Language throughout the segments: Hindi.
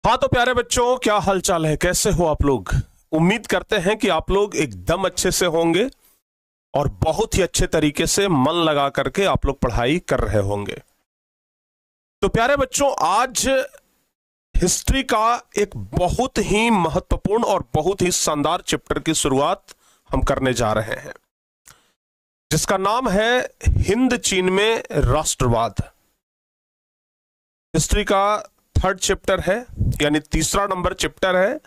हाँ तो प्यारे बच्चों, क्या हाल चाल है, कैसे हो आप लोग। उम्मीद करते हैं कि आप लोग एकदम अच्छे से होंगे और बहुत ही अच्छे तरीके से मन लगा करके आप लोग पढ़ाई कर रहे होंगे। तो प्यारे बच्चों, आज हिस्ट्री का एक बहुत ही महत्वपूर्ण और बहुत ही शानदार चैप्टर की शुरुआत हम करने जा रहे हैं, जिसका नाम है हिंद चीन में राष्ट्रवाद। हिस्ट्री का थर्ड चैप्टर है, यानी तीसरा नंबर चैप्टर है,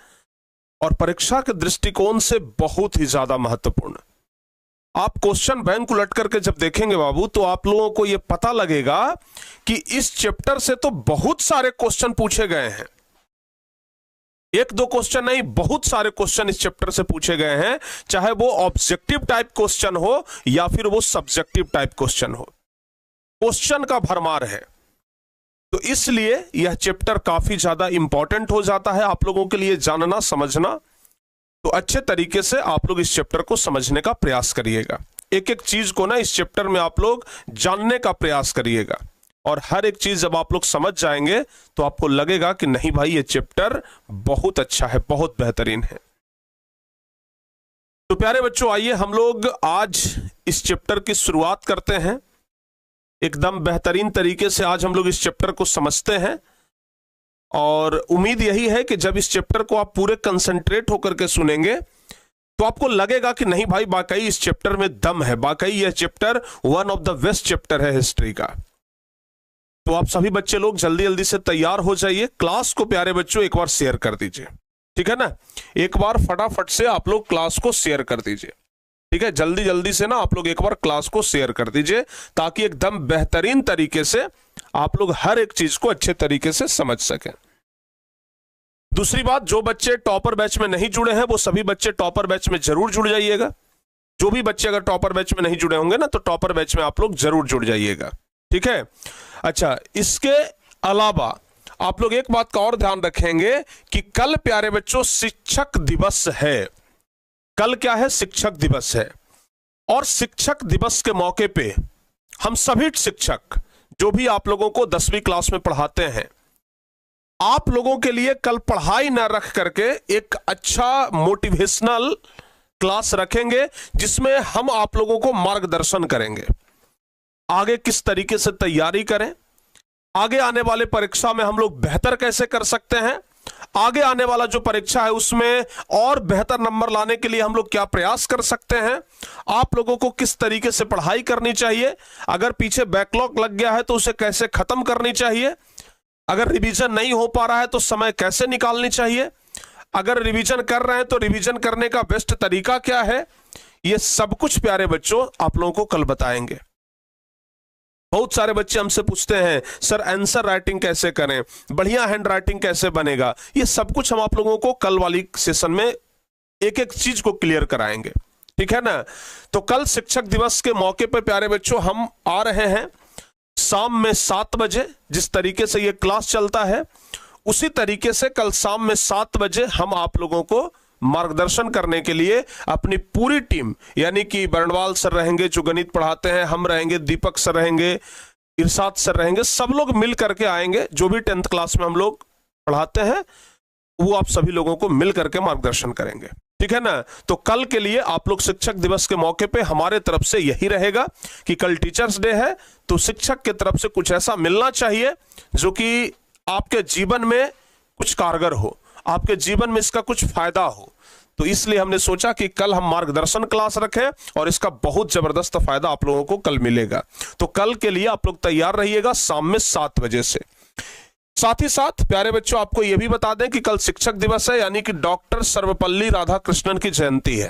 और परीक्षा के दृष्टिकोण से बहुत ही ज्यादा महत्वपूर्ण। आप क्वेश्चन बैंक उलट करके जब देखेंगे बाबू, तो आप लोगों को यह पता लगेगा कि इस चैप्टर से तो बहुत सारे क्वेश्चन पूछे गए हैं। एक दो क्वेश्चन नहीं, बहुत सारे क्वेश्चन इस चैप्टर से पूछे गए हैं, चाहे वो ऑब्जेक्टिव टाइप क्वेश्चन हो या फिर वो सब्जेक्टिव टाइप क्वेश्चन हो। क्वेश्चन का भरमार है, तो इसलिए यह चैप्टर काफी ज्यादा इंपॉर्टेंट हो जाता है आप लोगों के लिए जानना समझना। तो अच्छे तरीके से आप लोग इस चैप्टर को समझने का प्रयास करिएगा। एक एक चीज को ना इस चैप्टर में आप लोग जानने का प्रयास करिएगा, और हर एक चीज जब आप लोग समझ जाएंगे तो आपको लगेगा कि नहीं भाई, ये चैप्टर बहुत अच्छा है, बहुत बेहतरीन है। तो प्यारे बच्चों, आइए हम लोग आज इस चैप्टर की शुरुआत करते हैं। एकदम बेहतरीन तरीके से आज हम लोग इस चैप्टर को समझते हैं, और उम्मीद यही है कि जब इस चैप्टर को आप पूरे कंसंट्रेट होकर के सुनेंगे तो आपको लगेगा कि नहीं भाई, वाकई इस चैप्टर में दम है, वाकई यह chapter one of the best chapter है हिस्ट्री का। तो आप सभी बच्चे लोग जल्दी जल्दी से तैयार हो जाइए। क्लास को प्यारे बच्चों एक बार शेयर कर दीजिए, ठीक है ना। एक बार फटाफट से आप लोग क्लास को शेयर कर दीजिए, ठीक है। जल्दी जल्दी से ना आप लोग एक बार क्लास को शेयर कर दीजिए, ताकि एकदम बेहतरीन तरीके से आप लोग हर एक चीज को अच्छे तरीके से समझ सकें। दूसरी बात, जो बच्चे टॉपर बैच में नहीं जुड़े हैं वो सभी बच्चे टॉपर बैच में जरूर जुड़ जाइएगा। जो भी बच्चे अगर टॉपर बैच में नहीं जुड़े होंगे ना, तो टॉपर बैच में आप लोग जरूर जुड़ जाइएगा, ठीक है। अच्छा, इसके अलावा आप लोग एक बात का और ध्यान रखेंगे कि कल प्यारे बच्चों शिक्षक दिवस है। कल क्या है? शिक्षक दिवस है। और शिक्षक दिवस के मौके पे हम सभी शिक्षक जो भी आप लोगों को 10वीं क्लास में पढ़ाते हैं, आप लोगों के लिए कल पढ़ाई न रख करके एक अच्छा मोटिवेशनल क्लास रखेंगे, जिसमें हम आप लोगों को मार्गदर्शन करेंगे। आगे किस तरीके से तैयारी करें, आगे आने वाले परीक्षा में हम लोग बेहतर कैसे कर सकते हैं, आगे आने वाला जो परीक्षा है उसमें और बेहतर नंबर लाने के लिए हम लोग क्या प्रयास कर सकते हैं, आप लोगों को किस तरीके से पढ़ाई करनी चाहिए, अगर पीछे बैकलॉग लग गया है तो उसे कैसे खत्म करनी चाहिए, अगर रिवीजन नहीं हो पा रहा है तो समय कैसे निकालनी चाहिए, अगर रिवीजन कर रहे हैं तो रिवीजन करने का बेस्ट तरीका क्या है, ये सब कुछ प्यारे बच्चों आप लोगों को कल बताएंगे। बहुत सारे बच्चे हमसे पूछते हैं, सर आंसर राइटिंग कैसे करें, बढ़िया हैंड राइटिंग कैसे बनेगा। ये सब कुछ हम आप लोगों को कल वाली सेशन में एक एक चीज को क्लियर कराएंगे, ठीक है ना। तो कल शिक्षक दिवस के मौके पर प्यारे बच्चों हम आ रहे हैं शाम में 7 बजे। जिस तरीके से ये क्लास चलता है उसी तरीके से कल शाम में 7 बजे हम आप लोगों को मार्गदर्शन करने के लिए अपनी पूरी टीम, यानी कि बर्णवाल सर रहेंगे जो गणित पढ़ाते हैं, हम रहेंगे, दीपक सर रहेंगे, इरशाद सर रहेंगे, सब लोग मिल करके आएंगे। जो भी 10th क्लास में हम लोग पढ़ाते हैं वो आप सभी लोगों को मिल करके मार्गदर्शन करेंगे, ठीक है ना। तो कल के लिए आप लोग शिक्षक दिवस के मौके पे हमारे तरफ से यही रहेगा कि कल टीचर्स डे है, तो शिक्षक के तरफ से कुछ ऐसा मिलना चाहिए जो कि आपके जीवन में कुछ कारगर हो, आपके जीवन में इसका कुछ फायदा हो। तो इसलिए हमने सोचा कि कल हम मार्गदर्शन क्लास रखें, और इसका बहुत जबरदस्त फायदा आप लोगों को कल मिलेगा। तो कल के लिए आप लोग तैयार रहिएगा शाम में 7 बजे से। साथ ही साथ प्यारे बच्चों आपको यह भी बता दें कि कल शिक्षक दिवस है, यानी कि डॉक्टर सर्वपल्ली राधाकृष्णन की जयंती है।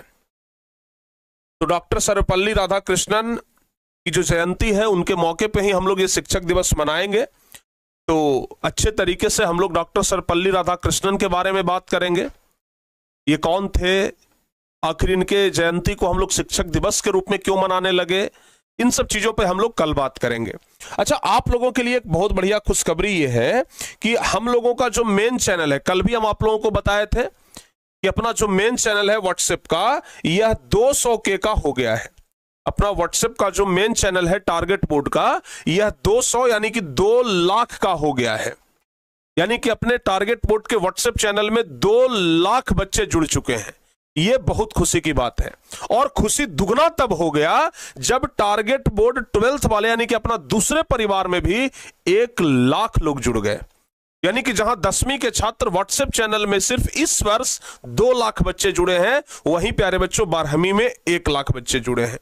तो डॉक्टर सर्वपल्ली राधाकृष्णन की जो जयंती है उनके मौके पे ही हम लोग ये शिक्षक दिवस मनाएंगे। तो अच्छे तरीके से हम लोग डॉक्टर सर्वपल्ली राधाकृष्णन के बारे में बात करेंगे। ये कौन थे, आखिर इनके जयंती को हम लोग शिक्षक दिवस के रूप में क्यों मनाने लगे, इन सब चीजों पे हम लोग कल बात करेंगे। अच्छा, आप लोगों के लिए एक बहुत बढ़िया खुशखबरी ये है कि हम लोगों का जो मेन चैनल है, कल भी हम आप लोगों को बताए थे कि अपना जो मेन चैनल है व्हाट्सएप का, यह 200K का हो गया है। अपना व्हाट्सएप का जो मेन चैनल है टारगेट बोर्ड का, यह 200 यानी कि 2 लाख का हो गया है। यानी कि अपने टारगेट बोर्ड के व्हाट्सएप चैनल में 2 लाख बच्चे जुड़ चुके हैं। यह बहुत खुशी की बात है। और खुशी दुगना तब हो गया जब टारगेट बोर्ड 12th वाले यानी कि अपना दूसरे परिवार में भी 1 लाख लोग जुड़ गए। यानी कि जहां 10वीं के छात्र व्हाट्सएप चैनल में सिर्फ इस वर्ष 2 लाख बच्चे जुड़े हैं, वहीं प्यारे बच्चों 12वीं में 1 लाख बच्चे जुड़े हैं।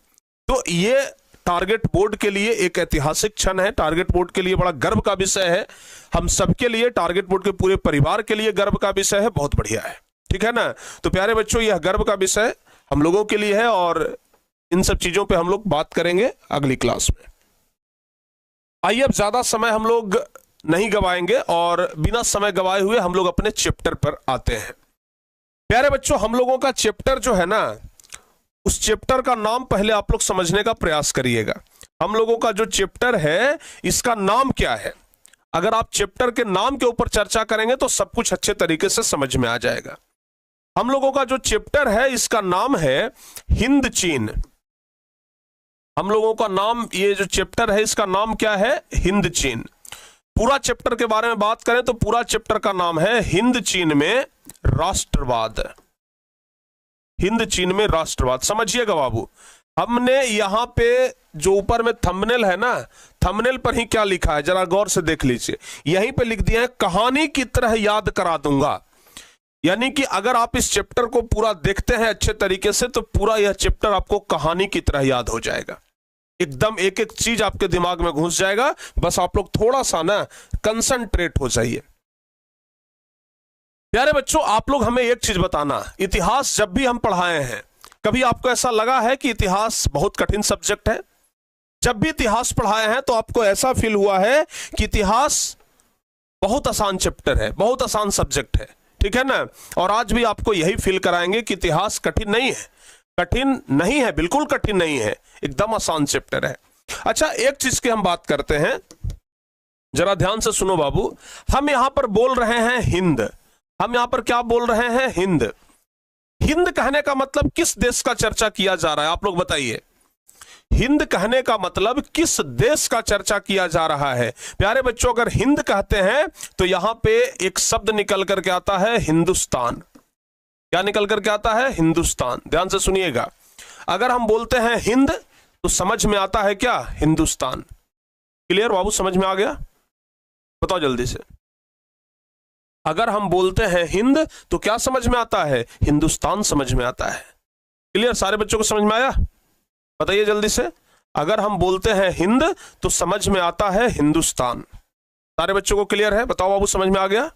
तो ये टारगेट बोर्ड के लिए एक ऐतिहासिक क्षण है, टारगेट बोर्ड के लिए बड़ा गर्व का विषय है, हम सबके लिए, टारगेट बोर्ड के पूरे परिवार के लिए गर्व का विषय है। बहुत बढ़िया है, ठीक है ना। तो प्यारे बच्चों यह गर्व का विषय हम लोगों के लिए है और इन सब चीजों पे हम लोग बात करेंगे अगली क्लास में। आइए अब ज्यादा समय हम लोग नहीं गवाएंगे और बिना समय गवाए हुए हम लोग अपने चैप्टर पर आते हैं। प्यारे बच्चों हम लोगों का चैप्टर जो है ना, उस चैप्टर का नाम पहले आप लोग समझने का प्रयास करिएगा। हम लोगों का जो चैप्टर है इसका नाम क्या है? अगर आप चैप्टर के नाम के ऊपर चर्चा करेंगे तो सब कुछ अच्छे तरीके से समझ में आ जाएगा। हम लोगों का जो चैप्टर है इसका नाम है हिंद चीन। हम लोगों का नाम, ये जो चैप्टर है इसका नाम क्या है? हिंद चीन। पूरा चैप्टर के बारे में बात करें तो पूरा चैप्टर का नाम है हिंद चीन में राष्ट्रवाद। हिंद चीन में राष्ट्रवाद। समझिएगा बाबू, हमने यहां पे जो ऊपर में थंबनेल है ना, थंबनेल पर ही क्या लिखा है जरा गौर से देख लीजिए। यहीं पे लिख दिया है कहानी की तरह याद करा दूंगा। यानी कि अगर आप इस चैप्टर को पूरा देखते हैं अच्छे तरीके से तो पूरा यह चैप्टर आपको कहानी की तरह याद हो जाएगा। एकदम एक एक चीज आपके दिमाग में घुस जाएगा। बस आप लोग थोड़ा सा ना कंसंट्रेट हो जाइए। प्यारे बच्चों आप लोग हमें एक चीज बताना, इतिहास जब भी हम पढ़ाए हैं कभी आपको ऐसा लगा है कि इतिहास बहुत कठिन सब्जेक्ट है? जब भी इतिहास पढ़ाए हैं तो आपको ऐसा फील हुआ है कि इतिहास बहुत आसान चैप्टर है, बहुत आसान सब्जेक्ट है, ठीक है ना। और आज भी आपको यही फील कराएंगे कि इतिहास कठिन नहीं है। कठिन नहीं है, बिल्कुल कठिन नहीं है, एकदम आसान चैप्टर है। अच्छा एक चीज की हम बात करते हैं, जरा ध्यान से सुनो बाबू। हम यहां पर बोल रहे हैं हिंद। हम यहां पर क्या बोल रहे हैं? हिंद। हिंद कहने का मतलब किस देश का चर्चा किया जा रहा है? आप लोग बताइए। हिंद कहने का मतलब किस देश का चर्चा किया जा रहा है? प्यारे बच्चों अगर हिंद कहते हैं तो यहां पे एक शब्द निकल करके आता है हिंदुस्तान। क्या निकल करके आता है? हिंदुस्तान। ध्यान से सुनिएगा, अगर हम बोलते हैं हिंद तो समझ में आता है क्या? हिंदुस्तान। क्लियर बाबू, समझ में आ गया? बताओ जल्दी से। अगर हम बोलते हैं हिंद तो क्या समझ में आता है? हिंदुस्तान समझ में आता है। क्लियर? सारे बच्चों को समझ में आया? बताइए जल्दी से। अगर हम बोलते हैं हिंद तो समझ में आता है हिंदुस्तान। सारे बच्चों को क्लियर है? बताओ बाबू, समझ में आ गया?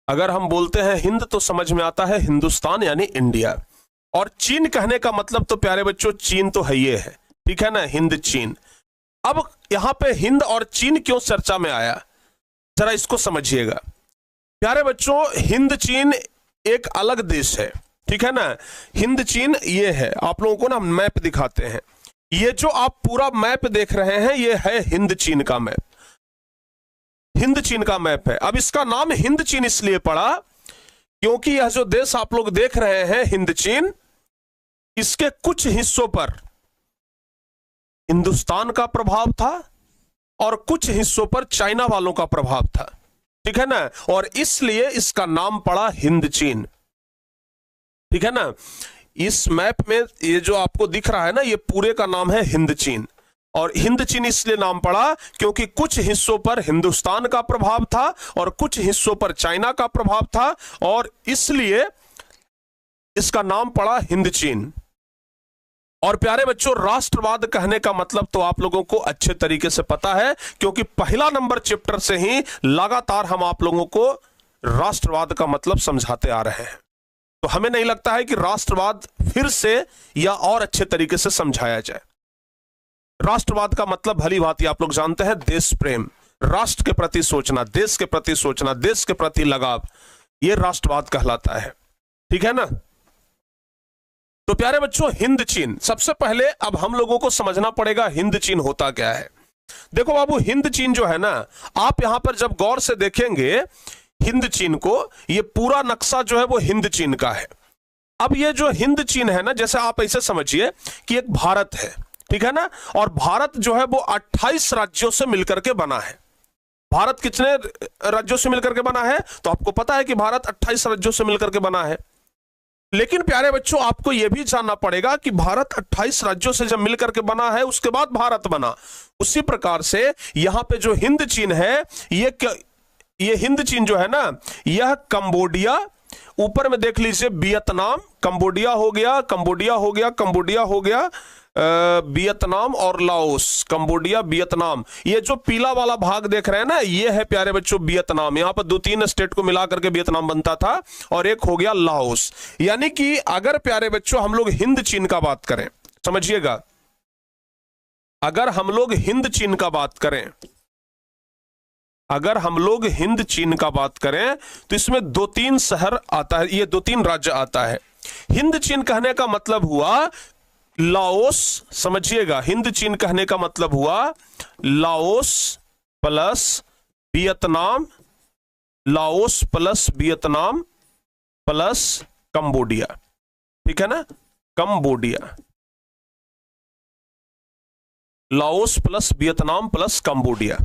अगर हम बोलते हैं हिंद तो समझ में आता है हिंदुस्तान यानी इंडिया। और चीन कहने का मतलब तो प्यारे बच्चों चीन तो है ये है, ठीक है ना, हिंद चीन। अब यहां पे हिंद और चीन क्यों चर्चा में आया, जरा इसको समझिएगा। प्यारे बच्चों हिंद चीन एक अलग देश है, ठीक है ना। हिंद चीन ये है, आप लोगों को ना मैप दिखाते हैं। ये जो आप पूरा मैप देख रहे हैं ये है हिंद चीन का मैप। हिंद चीन का मैप है। अब इसका नाम हिंद चीन इसलिए पड़ा क्योंकि यह जो देश आप लोग देख रहे हैं हिंद चीन, इसके कुछ हिस्सों पर हिंदुस्तान का प्रभाव था और कुछ हिस्सों पर चाइना वालों का प्रभाव था, ठीक है ना। और इसलिए इसका नाम पड़ा हिंद चीन, ठीक है ना। इस मैप में ये जो आपको दिख रहा है ना, ये पूरे का नाम है हिंद चीन। और हिंद चीन इसलिए नाम पड़ा क्योंकि कुछ हिस्सों पर हिंदुस्तान का प्रभाव था और कुछ हिस्सों पर चाइना का प्रभाव था, और इसलिए इसका नाम पड़ा हिंद चीन। और प्यारे बच्चों राष्ट्रवाद कहने का मतलब तो आप लोगों को अच्छे तरीके से पता है, क्योंकि पहला नंबर चैप्टर से ही लगातार हम आप लोगों को राष्ट्रवाद का मतलब समझाते आ रहे हैं। तो हमें नहीं लगता है कि राष्ट्रवाद फिर से या और अच्छे तरीके से समझाया जाए। राष्ट्रवाद का मतलब भली भांति आप लोग जानते हैं, देश प्रेम, राष्ट्र के प्रति सोचना, देश के प्रति सोचना, देश के प्रति लगाव, यह राष्ट्रवाद कहलाता है, ठीक है ना। तो प्यारे बच्चों हिंद चीन, सबसे पहले अब हम लोगों को समझना पड़ेगा हिंद चीन होता क्या है। देखो बाबू हिंद चीन जो है ना, आप यहां पर जब गौर से देखेंगे हिंद चीन को, ये पूरा नक्शा जो है वो हिंद चीन का है। अब ये जो हिंद चीन है ना, जैसे आप ऐसे समझिए कि एक भारत है, ठीक है ना। और भारत जो है वो 28 राज्यों से मिलकर के बना है। भारत कितने राज्यों से मिलकर के बना है? तो आपको पता है कि भारत 28 राज्यों से मिलकर के बना है। लेकिन प्यारे बच्चों, आपको यह भी जानना पड़ेगा कि भारत 28 राज्यों से जब मिलकर के बना है उसके बाद भारत बना। उसी प्रकार से यहां पे जो हिंद चीन है, ये हिंद चीन जो है ना, यह कंबोडिया, ऊपर में देख लीजिए वियतनाम, कंबोडिया हो गया, कंबोडिया हो गया, कंबोडिया हो गया, वियतनाम और लाओस, कंबोडिया वियतनाम। ये जो पीला वाला भाग देख रहे हैं ना, ये है प्यारे बच्चों वियतनाम। यहां पर 2-3 स्टेट को मिला करके वियतनाम बनता था, और एक हो गया लाओस। यानी कि अगर प्यारे बच्चों हम लोग हिंद चीन का बात करें, समझिएगा, अगर हम लोग हिंद चीन का बात करें, अगर हम लोग हिंद चीन का बात करें तो इसमें 2-3 शहर आता है, ये 2-3 राज्य आता है। हिंद चीन कहने का मतलब हुआ लाओस, समझिएगा, हिंद चीन कहने का मतलब हुआ Laos plus Vietnam, Laos plus Vietnam plus Cambodia, ठीक है ना, Cambodia, Laos plus Vietnam plus Cambodia.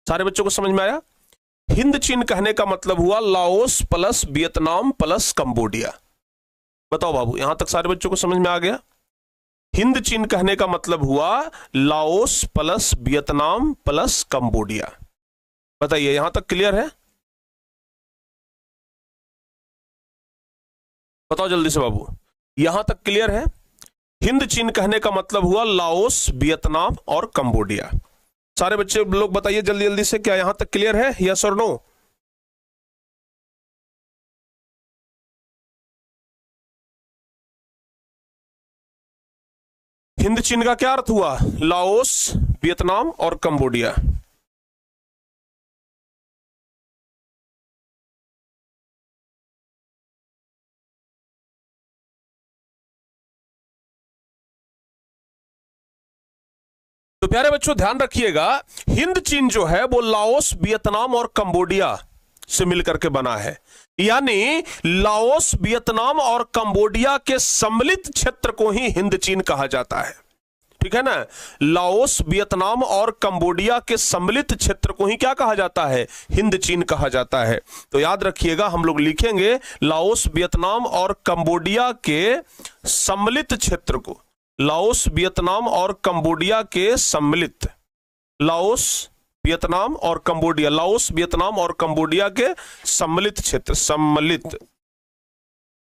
सारे बच्चों को समझ में आया? हिंद चीन कहने का मतलब हुआ Laos plus Vietnam plus Cambodia. बताओ बाबू, यहां तक सारे बच्चों को समझ में आ गया? हिंद चीन कहने का मतलब हुआ Laos plus Vietnam plus Cambodia. बताइए, यहां तक क्लियर है? बताओ जल्दी से बाबू, यहां तक क्लियर है? हिंद चीन कहने का मतलब हुआ लाओस, वियतनाम और कंबोडिया। सारे बच्चे लोग बताइए जल्दी जल्दी से, क्या यहां तक क्लियर है? यस और नो? हिंद चीन का क्या अर्थ हुआ? लाओस, वियतनाम और कंबोडिया। तो प्यारे बच्चों ध्यान रखिएगा, हिंद चीन जो है वो लाओस, वियतनाम और कंबोडिया से मिलकर के बना है। यानी लाओस, वियतनाम और कंबोडिया के सम्मिलित क्षेत्र को ही हिंद चीन कहा जाता है, ठीक है ना। लाओस, वियतनाम और कंबोडिया के सम्मिलित क्षेत्र को ही क्या कहा जाता है? हिंद चीन कहा जाता है। तो याद रखिएगा, हम लोग लिखेंगे लाओस, वियतनाम और कंबोडिया के सम्मिलित क्षेत्र को, लाओस, वियतनाम और कंबोडिया के सम्मिलित, लाओस, वियतनाम और कंबोडिया, लाओस, वियतनाम और कंबोडिया के सम्मिलित क्षेत्र, सम्मिलित,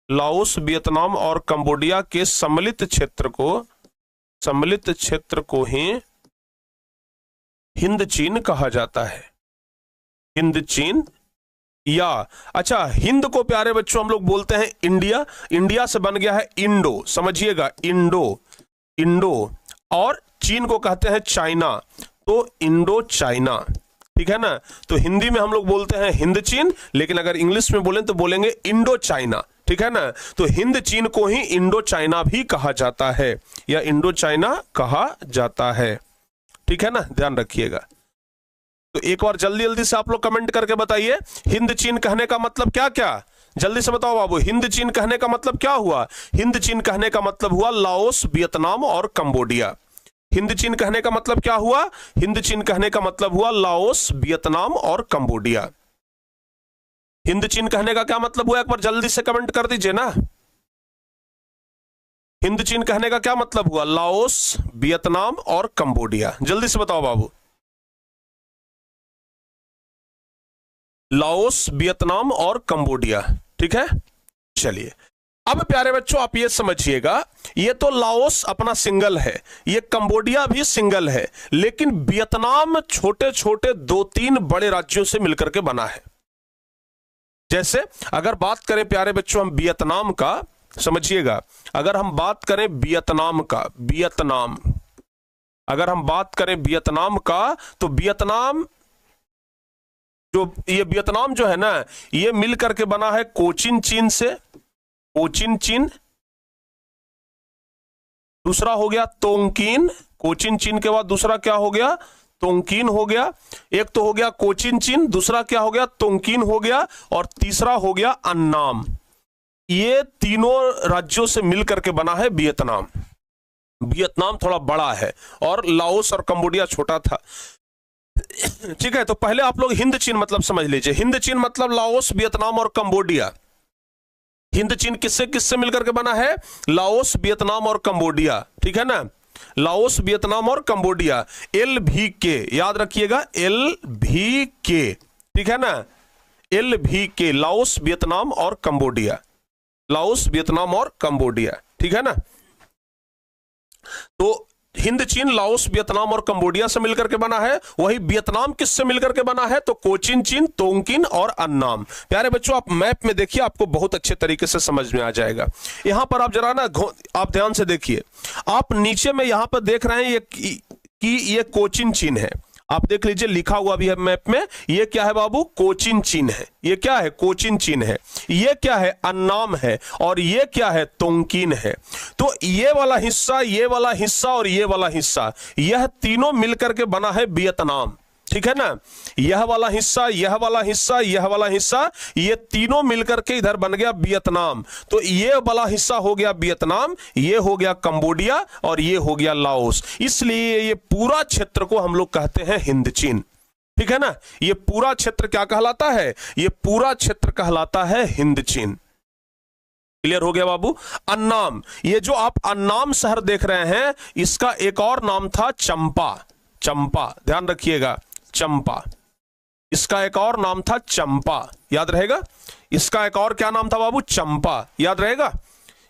लाओस, वियतनाम और कंबोडिया के सम्मिलित क्षेत्र को, सम्मिलित क्षेत्र को ही हिंद चीन कहा जाता है। हिंद चीन, या अच्छा, हिंद को प्यारे बच्चों हम लोग बोलते हैं इंडिया, इंडिया से बन गया है इंडो, समझिएगा, इंडो, इंडो, और चीन को कहते हैं चाइना, तो इंडो चाइना, ठीक है ना। तो हिंदी में हम लोग बोलते हैं हिंद चीन, लेकिन अगर इंग्लिश में बोलें तो बोलेंगे इंडो चाइना, ठीक है ना। तो हिंद चीन को ही इंडो चाइना भी कहा जाता है, या इंडो चाइना कहा जाता है, ठीक है ना, ध्यान रखिएगा। तो एक बार जल्दी जल्दी से आप लोग कमेंट करके बताइए, हिंद चीन कहने का मतलब क्या क्या? जल्दी से बताओ बाबू, हिंद चीन कहने का मतलब क्या हुआ? हिंद चीन कहने का मतलब हुआ लाओस, वियतनाम और कंबोडिया। हिंद चीन कहने का मतलब क्या हुआ? हिंद चीन कहने का मतलब हुआ लाओस, वियतनाम और कंबोडिया। हिंद चीन कहने का क्या मतलब हुआ? एक बार जल्दी से कमेंट कर दीजिए ना। हिंद चीन कहने का क्या मतलब हुआ? लाओस, वियतनाम और कंबोडिया। जल्दी से बताओ बाबू, लाओस, वियतनाम और कंबोडिया, ठीक है। चलिए, अब प्यारे बच्चों आप ये समझिएगा, ये तो लाओस अपना सिंगल है, ये कंबोडिया भी सिंगल है, लेकिन वियतनाम छोटे छोटे 2-3 बड़े राज्यों से मिलकर के बना है। जैसे अगर बात करें प्यारे बच्चों हम वियतनाम का, समझिएगा, अगर हम बात करें वियतनाम का, वियतनाम, अगर हम बात करें वियतनाम का, तो वियतनाम ये वियतनाम जो है ना, ये मिल करके बना है कोचिन चीन से, कोचिन चीन, दूसरा हो गया तोंगकीन, कोचिन चीन के बाद दूसरा क्या हो गया? तोंगकीन हो गया। एक तो हो गया कोचिन चीन, दूसरा क्या हो गया? तोंगकीन हो गया, और तीसरा हो गया अन्नाम। ये तीनों राज्यों से मिल करके बना है वियतनाम। वियतनाम थोड़ा बड़ा है और लाओस और कंबोडिया छोटा था। ठीक है, तो पहले आप लोग हिंद चीन मतलब समझ लीजिए। हिंद चीन मतलब लाओस, वियतनाम और कंबोडिया। हिंद चीन किससे किससे मिलकर के बना है? लाओस, वियतनाम और कंबोडिया। ठीक है ना, लाओस, वियतनाम और कंबोडिया। LVK याद रखिएगा, LVK। ठीक है ना, LVK, लाओस, वियतनाम और कंबोडिया। लाओस, वियतनाम और कंबोडिया। ठीक है ना, तो हिंद चीन लाओस, वियतनाम और कंबोडिया से मिलकर के बना है। वही वियतनाम किससे मिलकर के बना है? तो कोचिन चीन, तोंगकिन और अन्नाम। प्यारे बच्चों, आप मैप में देखिए, आपको बहुत अच्छे तरीके से समझ में आ जाएगा। यहां पर आप जरा ना आप ध्यान से देखिए, आप नीचे में यहां पर देख रहे हैं कि ये कोचिन चीन है। आप देख लीजिए, लिखा हुआ भी है मैप में। ये क्या है बाबू? कोचिन चीन है। ये क्या है? कोचिन चीन है। ये क्या है? अन्नाम है। और ये क्या है? तोंगकिन है। तो ये वाला हिस्सा, ये वाला हिस्सा और ये वाला हिस्सा, यह तीनों मिलकर के बना है वियतनाम। ठीक है ना, यह वाला हिस्सा, यह वाला हिस्सा, यह वाला हिस्सा, ये तीनों मिलकर के इधर बन गया वियतनाम। तो ये वाला हिस्सा हो गया वियतनाम, ये हो गया कंबोडिया और ये हो गया लाओस। इसलिए ये पूरा क्षेत्र को हम लोग कहते हैं हिंद चीन। ठीक है ना, ये पूरा क्षेत्र क्या कहलाता है? ये पूरा क्षेत्र कहलाता है हिंद चीन। क्लियर हो गया बाबू? अन्नाम, ये जो आप अन्नाम शहर देख रहे हैं, इसका एक और नाम था चंपा। चंपा, ध्यान रखिएगा, चंपा। इसका एक और नाम था चंपा, याद रहेगा। इसका एक और क्या नाम था बाबू? चंपा, याद रहेगा।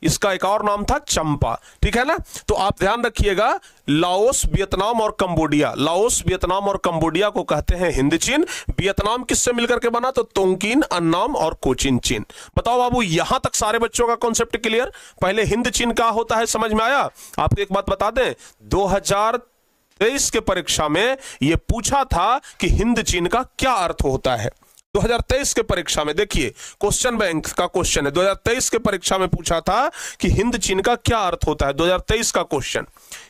इसका एक और नाम था चंपा। ठीक है ना, तो आप ध्यान रखिएगा, लाओस, वियतनाम और कंबोडिया, लाओस, वियतनाम और कंबोडिया को कहते हैं हिंद चीन। वियतनाम किससे मिलकर के बना? तो तोंगकिन, अन्नाम और कोचिन चीन। बताओ बाबू, यहां तक सारे बच्चों का कॉन्सेप्ट क्लियर? पहले हिंद चीन क्या होता है समझ में आया? आपको एक बात बता दें, 2023 के परीक्षा में यह पूछा था कि हिंद चीन का क्या अर्थ होता है। 2023 के परीक्षा में देखिए, क्वेश्चन बैंक का क्वेश्चन है, 2023 के परीक्षा में पूछा था कि हिंद चीन का क्या अर्थ होता है। 2023 का क्वेश्चन,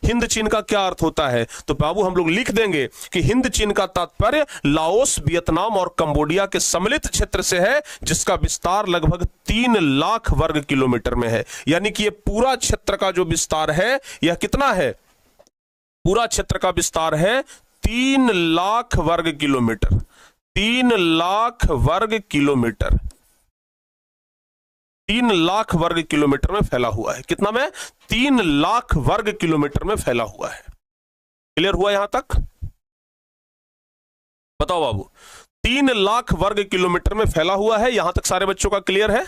हिंद चीन का क्या अर्थ होता है? तो बाबू हम लोग लिख देंगे कि हिंद चीन का तात्पर्य लाओस, वियतनाम और कंबोडिया के सम्मिलित क्षेत्र से है, जिसका विस्तार लगभग 3 लाख वर्ग किलोमीटर में है। यानी कि ये पूरा क्षेत्र का जो विस्तार है, यह कितना है? पूरा क्षेत्र का विस्तार है 3 लाख वर्ग किलोमीटर। 3 लाख वर्ग किलोमीटर, 3 लाख वर्ग किलोमीटर में फैला हुआ है। कितना में? 3 लाख वर्ग किलोमीटर में फैला हुआ है। क्लियर हुआ यहां तक? बताओ बाबू, 3 लाख वर्ग किलोमीटर में फैला हुआ है। यहां तक सारे बच्चों का क्लियर है?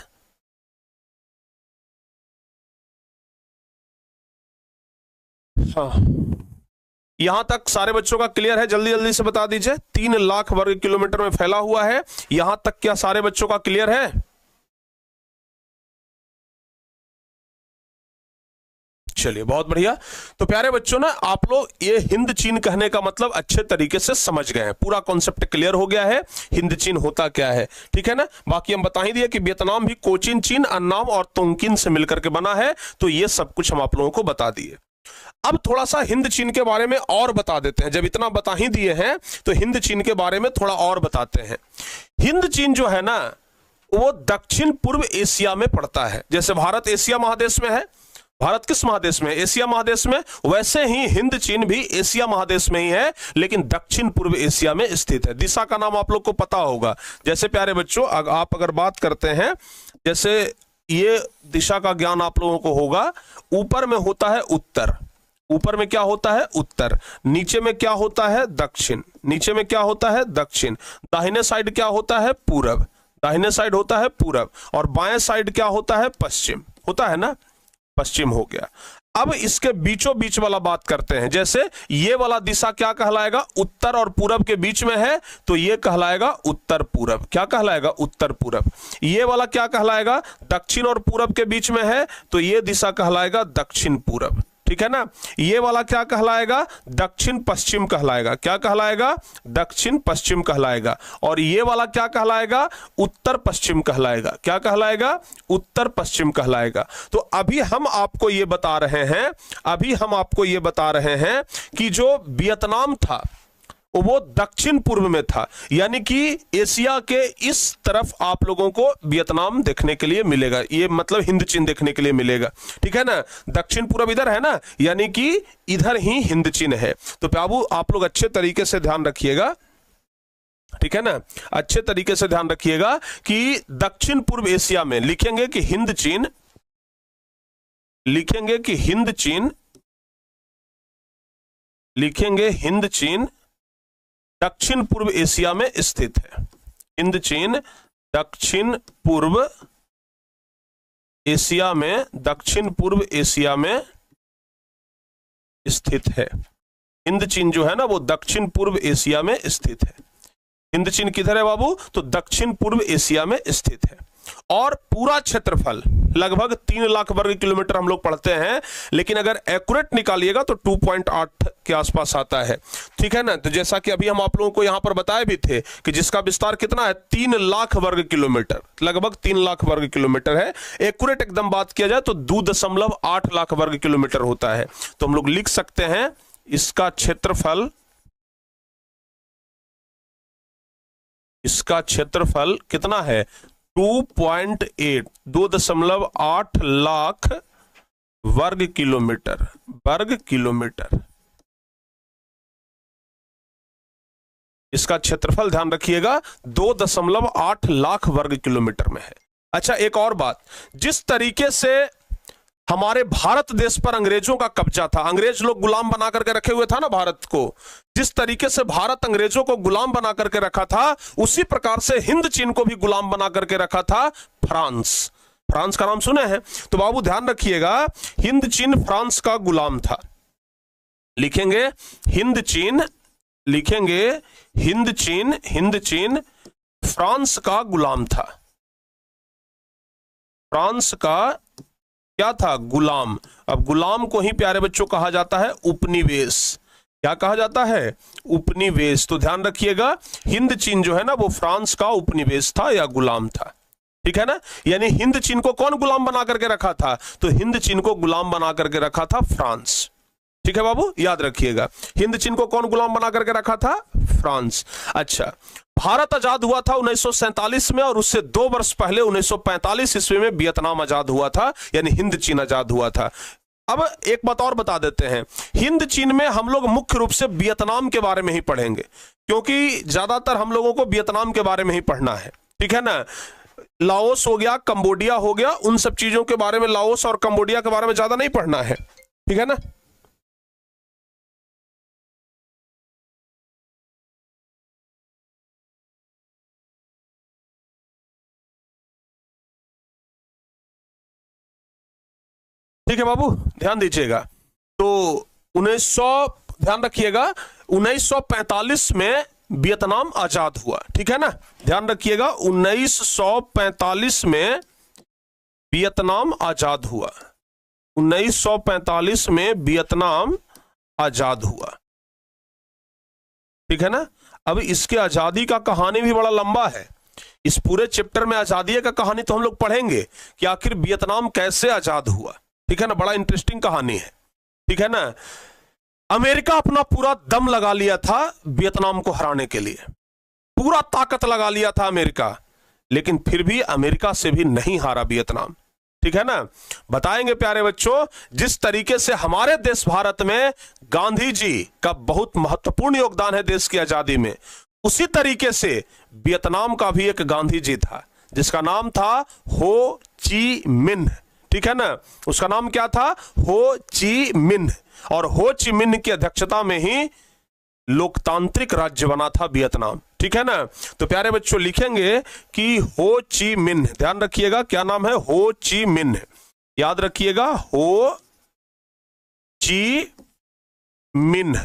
हाँ, यहां तक सारे बच्चों का क्लियर है? जल्दी जल्दी से बता दीजिए। 3 लाख वर्ग किलोमीटर में फैला हुआ है, यहां तक क्या सारे बच्चों का क्लियर है? चलिए, बहुत बढ़िया। तो प्यारे बच्चों ना, आप लोग ये हिंद चीन कहने का मतलब अच्छे तरीके से समझ गए हैं। पूरा कॉन्सेप्ट क्लियर हो गया है, हिंद चीन होता क्या है। ठीक है ना, बाकी हम बता ही दिए कि वियतनाम भी कोचिन चीन, अन्नाम और तोंगकिन से मिलकर के बना है। तो ये सब कुछ हम आप लोगों को बता दिए। अब थोड़ा सा हिंद चीन के बारे में और बता देते हैं। जब इतना बता ही दिए हैं तो हिंद चीन के बारे में थोड़ा और बताते हैं। हिंद चीन जो है ना, वो दक्षिण पूर्व एशिया में पड़ता है। जैसे भारत एशिया महादेश में है, भारत किस महादेश में? एशिया महादेश में। वैसे ही हिंद चीन भी एशिया महादेश में ही है, लेकिन दक्षिण पूर्व एशिया में स्थित है। दिशा का नाम आप लोग को पता होगा। जैसे प्यारे बच्चों, आप अगर बात करते हैं, जैसे ये दिशा का ज्ञान आप लोगों को होगा, ऊपर में होता है उत्तर, ऊपर में क्या होता है? उत्तर। नीचे में क्या होता है? दक्षिण। नीचे में क्या होता है? दक्षिण। दाहिने साइड क्या होता है? पूरब। दाहिने साइड होता है पूरब। और बाएं साइड क्या होता है? पश्चिम। होता है ना, पश्चिम हो गया। अब इसके बीचों बीच वाला बात करते हैं। जैसे ये वाला दिशा क्या कहलाएगा? उत्तर और पूरब के बीच में है, तो ये कहलाएगा उत्तर पूरब। क्या कहलाएगा? उत्तर पूरब। ये वाला क्या कहलाएगा? दक्षिण और पूरब के बीच में है, तो ये दिशा कहलाएगा दक्षिण पूरब। ठीक है ना, ये वाला क्या कहलाएगा? दक्षिण पश्चिम कहलाएगा। क्या कहलाएगा? दक्षिण पश्चिम कहलाएगा। और ये वाला क्या कहलाएगा? उत्तर पश्चिम कहलाएगा। क्या कहलाएगा? उत्तर पश्चिम कहलाएगा। तो अभी हम आपको ये बता रहे हैं, अभी हम आपको ये बता रहे हैं कि जो वियतनाम था, वो दक्षिण पूर्व में था, यानी कि एशिया के इस तरफ आप लोगों को वियतनाम देखने के लिए मिलेगा, ये मतलब हिंद चीन देखने के लिए मिलेगा, ठीक है ना। दक्षिण पूर्व इधर है ना, यानी कि इधर ही हिंद चीन है। तो बाबू आप लोग अच्छे तरीके से ध्यान रखिएगा, ठीक है ना, अच्छे तरीके से ध्यान रखिएगा कि दक्षिण पूर्व एशिया में लिखेंगे कि हिंद चीन, लिखेंगे कि हिंद चीन, लिखेंगे हिंद चीन दक्षिण पूर्व एशिया में स्थित है। हिंद चीन दक्षिण पूर्व एशिया में, दक्षिण पूर्व एशिया में स्थित है। हिंद चीन जो है ना वो दक्षिण पूर्व एशिया में स्थित है। हिंद चीन किधर है बाबू? तो दक्षिण पूर्व एशिया में स्थित है। और पूरा क्षेत्रफल लगभग 3 लाख वर्ग किलोमीटर हम लोग पढ़ते हैं, लेकिन अगर एक्यूरेट निकालिएगा तो 2.8 के आसपास आता है, ठीक है ना। तो जैसा कि अभी हम आप लोगों को यहां पर बताए भी थे कि जिसका विस्तार कितना है, 3 लाख वर्ग किलोमीटर, लगभग 3 लाख वर्ग किलोमीटर है। एक्यूरेट एकदम बात किया जाए तो 2.8 लाख वर्ग किलोमीटर होता है। तो हम लोग लिख सकते हैं इसका क्षेत्रफल, इसका क्षेत्रफल कितना है, 2.8 लाख वर्ग किलोमीटर, वर्ग किलोमीटर इसका क्षेत्रफल ध्यान रखिएगा 2.8 लाख वर्ग किलोमीटर में है। अच्छा एक और बात, जिस तरीके से हमारे भारत देश पर अंग्रेजों का कब्जा था, अंग्रेज लोग गुलाम बना करके रखे हुए था ना भारत को, जिस तरीके से भारत अंग्रेजों को गुलाम बना करके रखा था, उसी प्रकार से हिंद चीन को भी गुलाम बना करके रखा था फ्रांस। फ्रांस का नाम सुने हैं? तो बाबू ध्यान रखिएगा, हिंद चीन फ्रांस का गुलाम था। लिखेंगे हिंद चीन, लिखेंगे हिंद चीन, हिंद चीन फ्रांस का गुलाम था। फ्रांस का क्या था? गुलाम। अब गुलाम को ही प्यारे बच्चों कहा जाता है उपनिवेश। क्या कहा जाता है? उपनिवेश। तो ध्यान रखिएगा हिंद चीन जो है ना वो फ्रांस का उपनिवेश था या गुलाम था, ठीक है ना। यानी हिंद चीन को कौन गुलाम बना करके रखा था? तो हिंद चीन को गुलाम बना करके रखा था फ्रांस, ठीक है बाबू, याद रखिएगा। हिंद चीन को कौन गुलाम बना करके रखा था? फ्रांस। अच्छा, भारत आजाद हुआ था 1947 में, और उससे 2 वर्ष पहले 1945 ईस्वी में वियतनाम आजाद हुआ था, यानी हिंद चीन आजाद हुआ था। अब एक बात और बता देते हैं, हिंद चीन में हम लोग मुख्य रूप से वियतनाम के बारे में ही पढ़ेंगे, क्योंकि ज्यादातर हम लोगों को वियतनाम के बारे में ही पढ़ना है, ठीक है ना। लाओस हो गया, कंबोडिया हो गया, उन सब चीजों के बारे में, लाओस और कंबोडिया के बारे में ज्यादा नहीं पढ़ना है, ठीक है ना। ठीक है बाबू, ध्यान दीजिएगा। तो 1900 ध्यान रखिएगा 1945 में वियतनाम आजाद हुआ, ठीक है ना। ध्यान रखिएगा 1945 में वियतनाम आजाद हुआ, 1945 में वियतनाम आजाद हुआ, ठीक है ना। अब इसके आजादी का कहानी भी बड़ा लंबा है। इस पूरे चैप्टर में आजादी का कहानी तो हम लोग पढ़ेंगे कि आखिर वियतनाम कैसे आजाद हुआ, ठीक है ना। बड़ा इंटरेस्टिंग कहानी है, ठीक है ना। अमेरिका अपना पूरा दम लगा लिया था वियतनाम को हराने के लिए, पूरा ताकत लगा लिया था अमेरिका, लेकिन फिर भी अमेरिका से भी नहीं हारा वियतनाम, ठीक है ना। बताएंगे प्यारे बच्चों, जिस तरीके से हमारे देश भारत में गांधी जी का बहुत महत्वपूर्ण योगदान है देश की आजादी में, उसी तरीके से वियतनाम का भी एक गांधी जी था जिसका नाम था हो ची मिन्ह, ठीक है ना। उसका नाम क्या था? हो ची मिन्ह। और हो ची मिन्ह की अध्यक्षता में ही लोकतांत्रिक राज्य बना था वियतनाम, ठीक है ना। तो प्यारे बच्चों लिखेंगे कि हो ची मिन्ह, ध्यान रखिएगा क्या नाम है? हो ची मिन्ह, याद रखिएगा हो ची मिन्ह,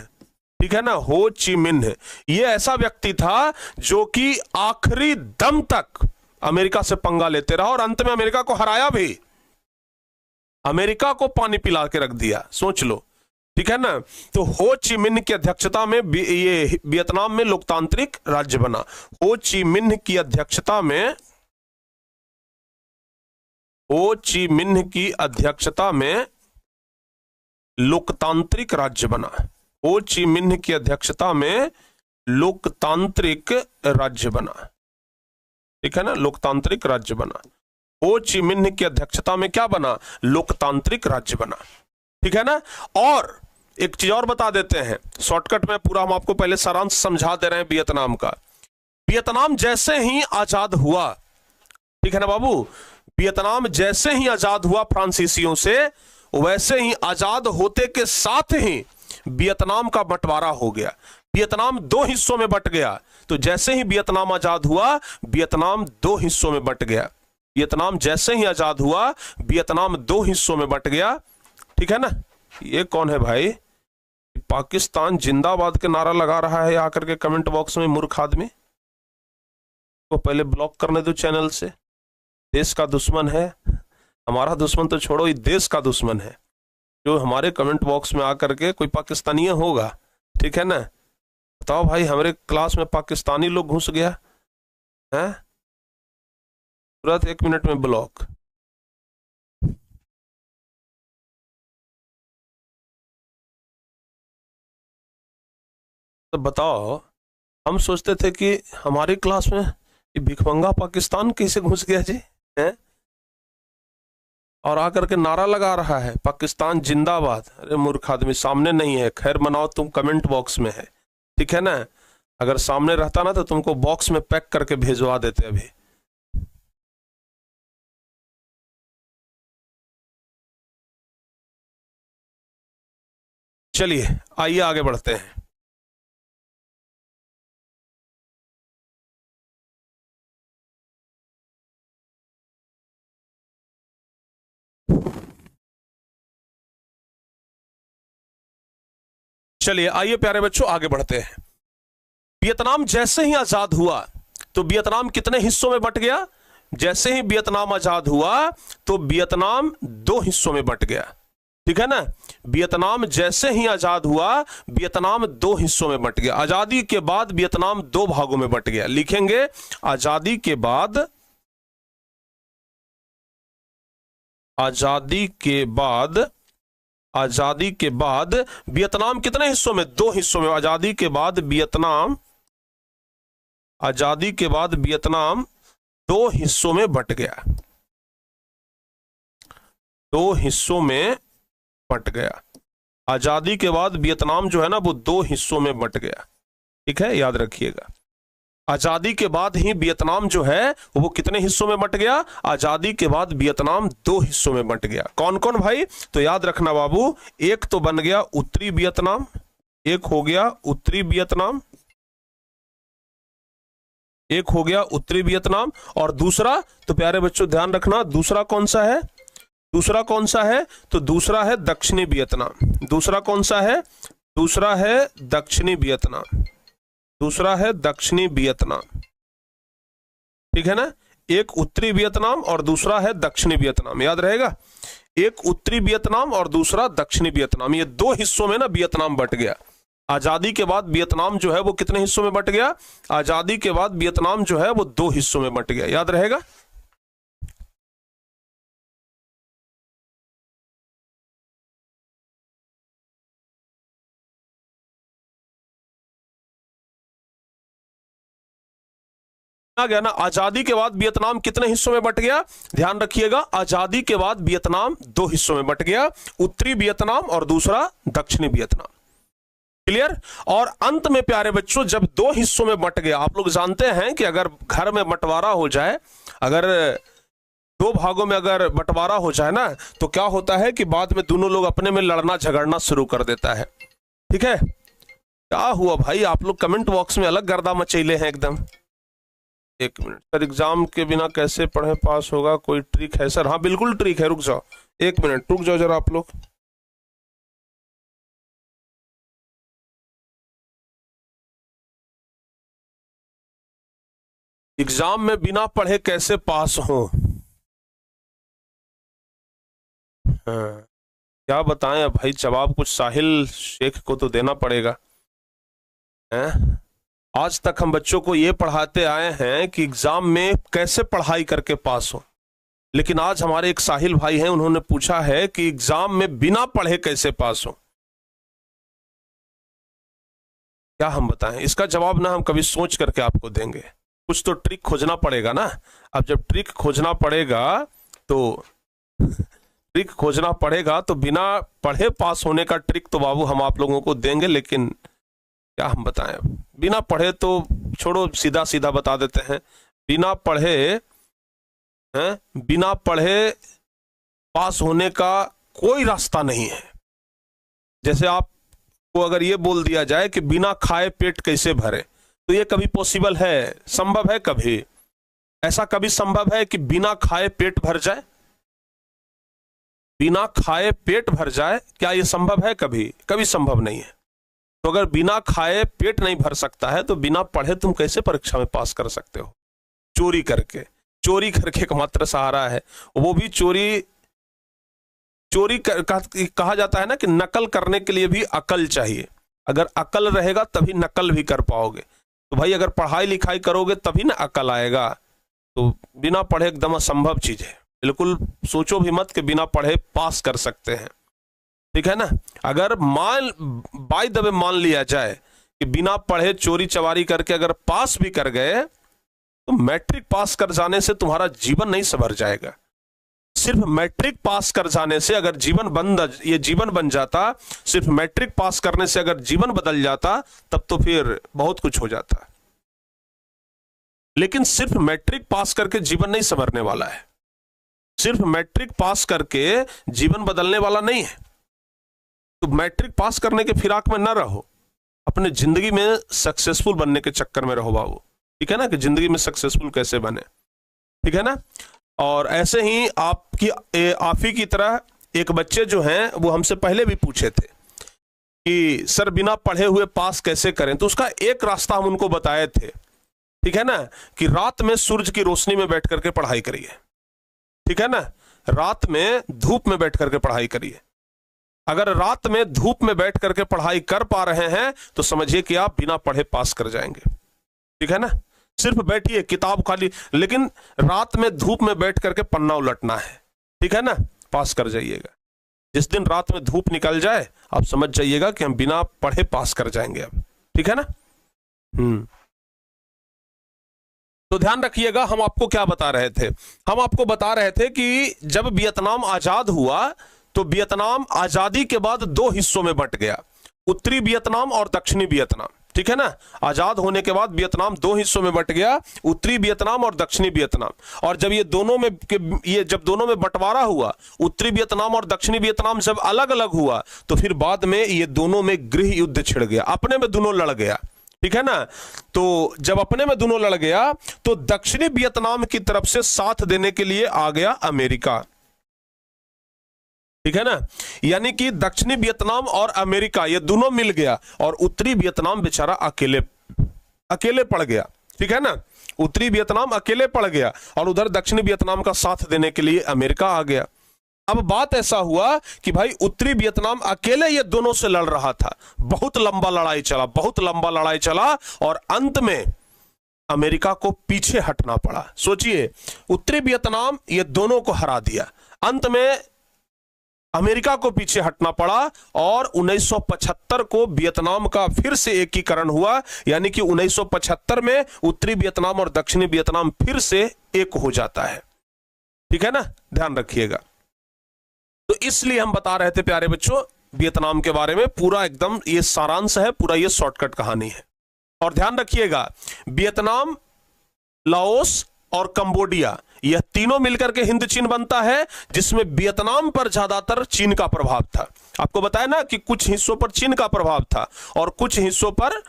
ठीक है ना। हो ची मिन्ह ये ऐसा व्यक्ति था जो कि आखिरी दम तक अमेरिका से पंगा लेते रहा और अंत में अमेरिका को हराया भी, अमेरिका को पानी पिला के रख दिया, सोच लो, ठीक है ना। तो हो ची मिन्ह की अध्यक्षता में ये वियतनाम में लोकतांत्रिक राज्य बना। हो ची मिन्ह की अध्यक्षता में, हो ची मिन्ह की अध्यक्षता में लोकतांत्रिक राज्य बना। हो ची मिन्ह की अध्यक्षता में लोकतांत्रिक राज्य बना। ठीक है ना, लोकतांत्रिक राज्य बना। हो ची मिन्ह की अध्यक्षता में क्या बना? लोकतांत्रिक राज्य बना। ठीक है ना। और एक चीज और बता देते हैं शॉर्टकट में, पूरा हम आपको पहले सारांश समझा दे रहे हैं वियतनाम का। वियतनाम जैसे ही आजाद हुआ, ठीक है ना बाबू, वियतनाम जैसे ही आजाद हुआ फ्रांसीसियों से, वैसे ही आजाद होते के साथ ही वियतनाम का बंटवारा हो गया। वियतनाम दो हिस्सों में बंट गया। तो जैसे ही वियतनाम आजाद हुआ, वियतनाम दो हिस्सों में बंट गया। वियतनाम जैसे ही आजाद हुआ, वियतनाम दो हिस्सों में बंट गया। ठीक है ना। ये कौन है भाई? पाकिस्तान जिंदाबाद के नारा लगा रहा है आकर के कमेंट बॉक्स में, मूर्ख आदमी को पहले ब्लॉक करने दो चैनल से। देश का दुश्मन है, हमारा दुश्मन तो छोड़ो, ये देश का दुश्मन है जो हमारे कमेंट बॉक्स में आकर के, कोई पाकिस्तानी होगा। ठीक है ना। बताओ भाई, हमारे क्लास में पाकिस्तानी लोग घुस गया है, तुरंत 1 मिनट में ब्लॉक। तो बताओ, हम सोचते थे कि हमारी क्लास में ये भिखमंगा पाकिस्तान कैसे घुस गया जी है, और आकर के नारा लगा रहा है पाकिस्तान जिंदाबाद। अरे मूर्ख आदमी, सामने नहीं है, खैर मनाओ, तुम कमेंट बॉक्स में है। ठीक है ना। अगर सामने रहता ना तो तुमको बॉक्स में पैक करके भेजवा देते अभी। चलिए आइए आगे बढ़ते हैं। चलिए आइए प्यारे बच्चों आगे बढ़ते हैं। वियतनाम जैसे ही आजाद हुआ, तो वियतनाम कितने हिस्सों में बंट गया? जैसे ही वियतनाम आजाद हुआ तो वियतनाम दो हिस्सों में बंट गया। ठीक है ना। वियतनाम जैसे ही आजाद हुआ, वियतनाम दो हिस्सों में बंट गया। आजादी के बाद वियतनाम दो भागों में बंट गया। लिखेंगे आजादी के बाद, आजादी के बाद, आजादी के बाद वियतनाम कितने हिस्सों में? दो हिस्सों में। आजादी के बाद वियतनाम, आजादी के बाद वियतनाम दो हिस्सों में बंट गया। दो हिस्सों में बंट गया। आजादी के बाद वियतनाम जो है ना, वो दो हिस्सों में बंट गया। ठीक है, याद रखिएगा। आजादी के बाद ही वियतनाम जो है वो कितने हिस्सों में बंट गया? आजादी के बाद वियतनाम दो हिस्सों में बंट गया। कौन कौन भाई? तो याद रखना बाबू, एक तो बन गया उत्तरी वियतनाम, एक हो गया उत्तरी वियतनाम, एक हो गया उत्तरी वियतनाम, और दूसरा, तो प्यारे बच्चों ध्यान रखना, दूसरा कौन सा है? दूसरा कौन सा है? तो दूसरा है दक्षिणी वियतनाम। दूसरा कौन सा है? दूसरा है दक्षिणी वियतनाम। दूसरा है दक्षिणी वियतनाम। ठीक है ना। एक उत्तरी वियतनाम और दूसरा है दक्षिणी वियतनाम, याद रहेगा। एक उत्तरी वियतनाम और दूसरा दक्षिणी वियतनाम, ये दो हिस्सों में ना वियतनाम बंट गया। आजादी के बाद वियतनाम जो है वो कितने हिस्सों में बंट गया? आजादी के बाद वियतनाम जो है वो दो हिस्सों में बंट गया, याद रहेगा। आ गया ना। आजादी के बाद वियतनाम कितने हिस्सों में बंट गया? ध्यान रखिएगा, आजादी के बाद वियतनाम दो हिस्सों में बंट गया, उत्तरी वियतनाम और दूसरा दक्षिणी वियतनाम। क्लियर। और अंत में प्यारे बच्चों, जब दो हिस्सों में बंट गया, आप लोग जानते हैं कि अगर घर में बंटवारा हो जाए, अगर दो भागों में अगर बंटवारा हो जाए ना, तो क्या होता है कि बाद में दोनों लोग अपने में लड़ना झगड़ना शुरू कर देता है। ठीक है। क्या हुआ भाई, आप लोग कमेंट बॉक्स में अलग गर्दा मचैले हैं एकदम। एक मिनट सर, एग्जाम के बिना कैसे पढ़े पास होगा, कोई ट्रिक है सर? हाँ बिल्कुल ट्रिक है, रुक जाओ 1 मिनट, रुक जाओ जरा आप लोग। एग्जाम में बिना पढ़े कैसे पास हो? हाँ, क्या बताएं भाई, जवाब कुछ साहिल शेख को तो देना पड़ेगा। हैं? आज तक हम बच्चों को ये पढ़ाते आए हैं कि एग्जाम में कैसे पढ़ाई करके पास हो, लेकिन आज हमारे एक साहिल भाई हैं, उन्होंने पूछा है कि एग्जाम में बिना पढ़े कैसे पास हो। क्या हम बताएं? इसका जवाब ना हम कभी सोच करके आपको देंगे, कुछ तो ट्रिक खोजना पड़ेगा ना। अब जब ट्रिक खोजना पड़ेगा तो बिना पढ़े पास होने का ट्रिक तो बाबू हम आप लोगों को देंगे, लेकिन क्या हम बताएं? बिना पढ़े तो छोड़ो, सीधा सीधा बता देते हैं, बिना पढ़े पास होने का कोई रास्ता नहीं है। जैसे आपको अगर ये बोल दिया जाए कि बिना खाए पेट कैसे भरे, तो ये कभी पॉसिबल है, संभव है? कभी ऐसा कभी संभव है कि बिना खाए पेट भर जाए? बिना खाए पेट भर जाए, क्या ये संभव है? कभी संभव नहीं है। तो अगर बिना खाए पेट नहीं भर सकता है, तो बिना पढ़े तुम कैसे परीक्षा में पास कर सकते हो? चोरी करके एकमात्र सहारा है, वो भी चोरी कहा जाता है ना कि नकल करने के लिए भी अकल चाहिए। अगर अकल रहेगा तभी नकल भी कर पाओगे। तो भाई अगर पढ़ाई लिखाई करोगे तभी ना अकल आएगा। तो बिना पढ़े एकदम असंभव चीज है, बिल्कुल सोचो भी मत कि बिना पढ़े पास कर सकते हैं, ठीक है ना। अगर बाय द वे मान लिया जाए कि बिना पढ़े चोरी चवारी करके अगर पास भी कर गए, तो मैट्रिक पास कर जाने से तुम्हारा जीवन नहीं संवर जाएगा। सिर्फ मैट्रिक पास कर जाने से अगर जीवन बन जाता, सिर्फ मैट्रिक पास करने से अगर जीवन बदल जाता, तब तो फिर बहुत कुछ हो जाता। लेकिन सिर्फ मैट्रिक पास करके जीवन नहीं संवरने वाला है, सिर्फ मैट्रिक पास करके जीवन बदलने वाला नहीं है। तो मैट्रिक पास करने के फिराक में ना रहो, अपने जिंदगी में सक्सेसफुल बनने के चक्कर में रहो बाबू, ठीक है ना, कि जिंदगी में सक्सेसफुल कैसे बने, ठीक है ना। और ऐसे ही आप ही की तरह एक बच्चे जो हैं वो हमसे पहले भी पूछे थे कि सर बिना पढ़े हुए पास कैसे करें, तो उसका एक रास्ता हम उनको बताए थे, ठीक है ना, कि रात में सूरज की रोशनी में बैठ करके पढ़ाई करिए, ठीक है ना, रात में धूप में बैठ करके पढ़ाई करिए। अगर रात में धूप में बैठ करके पढ़ाई कर पा रहे हैं तो समझिए कि आप बिना पढ़े पास कर जाएंगे, ठीक है ना। सिर्फ बैठिए किताब खाली, लेकिन रात में धूप में बैठ करके पन्ना उलटना है, ठीक है ना, पास कर जाइएगा। जिस दिन रात में धूप निकल जाए आप समझ जाइएगा कि हम बिना पढ़े पास कर जाएंगे अब, ठीक है ना। तो ध्यान रखिएगा, हम आपको क्या बता रहे थे? हम आपको बता रहे थे कि जब वियतनाम आजाद हुआ तो वियतनाम आजादी के बाद दो हिस्सों में बंट गया, उत्तरी वियतनाम और दक्षिणी वियतनाम, ठीक है ना। आजाद होने के बाद वियतनाम दो हिस्सों में बंट गया, उत्तरी वियतनाम और दक्षिणी वियतनाम। और जब जब दोनों में बंटवारा हुआ, उत्तरी वियतनाम और दक्षिणी वियतनाम जब अलग अलग हुआ, तो फिर बाद में ये दोनों में गृह युद्ध छिड़ गया, अपने में दोनों लड़ गया, ठीक है ना। तो जब अपने में दोनों लड़ गया तो दक्षिणी वियतनाम की तरफ से साथ देने के लिए आ गया अमेरिका, ठीक है ना। यानी कि दक्षिणी वियतनाम और अमेरिका ये दोनों मिल गया और उत्तरी वियतनाम बेचारा अकेले पड़ गया, ठीक है ना। उत्तरी वियतनाम अकेले पड़ गया और उधर दक्षिणी वियतनाम का साथ देने के लिए अमेरिका आ गया। अब बात ऐसा हुआ कि भाई उत्तरी वियतनाम अकेले ये दोनों से लड़ रहा था, बहुत लंबा लड़ाई चला और अंत में अमेरिका को पीछे हटना पड़ा। सोचिए, उत्तरी वियतनाम ये दोनों को हरा दिया, अंत में अमेरिका को पीछे हटना पड़ा और 1975 को वियतनाम का फिर से एकीकरण हुआ, यानी कि 1975 में उत्तरी वियतनाम और दक्षिणी वियतनाम फिर से एक हो जाता है, ठीक है ना, ध्यान रखिएगा। तो इसलिए हम बता रहे थे प्यारे बच्चों वियतनाम के बारे में, पूरा एकदम ये सारांश है, पूरा ये शॉर्टकट कहानी है। और ध्यान रखिएगा, वियतनाम, लाओस और कंबोडिया यह तीनों मिलकर के हिंद चीन बनता है, जिसमें वियतनाम पर ज्यादातर चीन का प्रभाव था। आपको बताया ना कि कुछ हिस्सों पर चीन का प्रभाव था और कुछ हिस्सों पर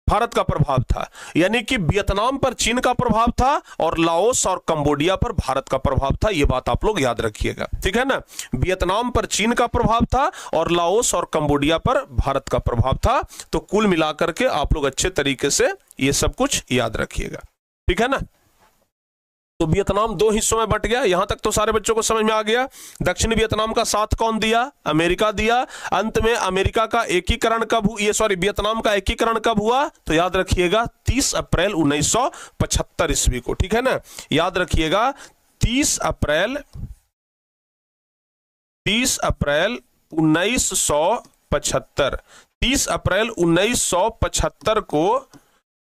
भारत का प्रभाव था, यानी कि वियतनाम पर चीन का प्रभाव था और लाओस और कंबोडिया पर भारत का प्रभाव था। यह बात आप लोग याद रखिएगा, ठीक है ना। वियतनाम पर चीन का प्रभाव था और लाओस और कंबोडिया पर भारत का प्रभाव था। तो कुल मिलाकर के आप लोग अच्छे तरीके से ये सब कुछ याद रखिएगा, ठीक है ना। तो वियतनाम दो हिस्सों में बंट गया, यहां तक तो सारे बच्चों को समझ में आ गया। दक्षिण वियतनाम का साथ कौन दिया? अमेरिका दिया। अंत में अमेरिका का एकीकरण वियतनाम का एकीकरण कब हुआ? तो याद रखिएगा 30 अप्रैल 1975 ईस्वी को, ठीक है ना। याद रखिएगा 30 अप्रैल 1975 30 अप्रैल 1975 को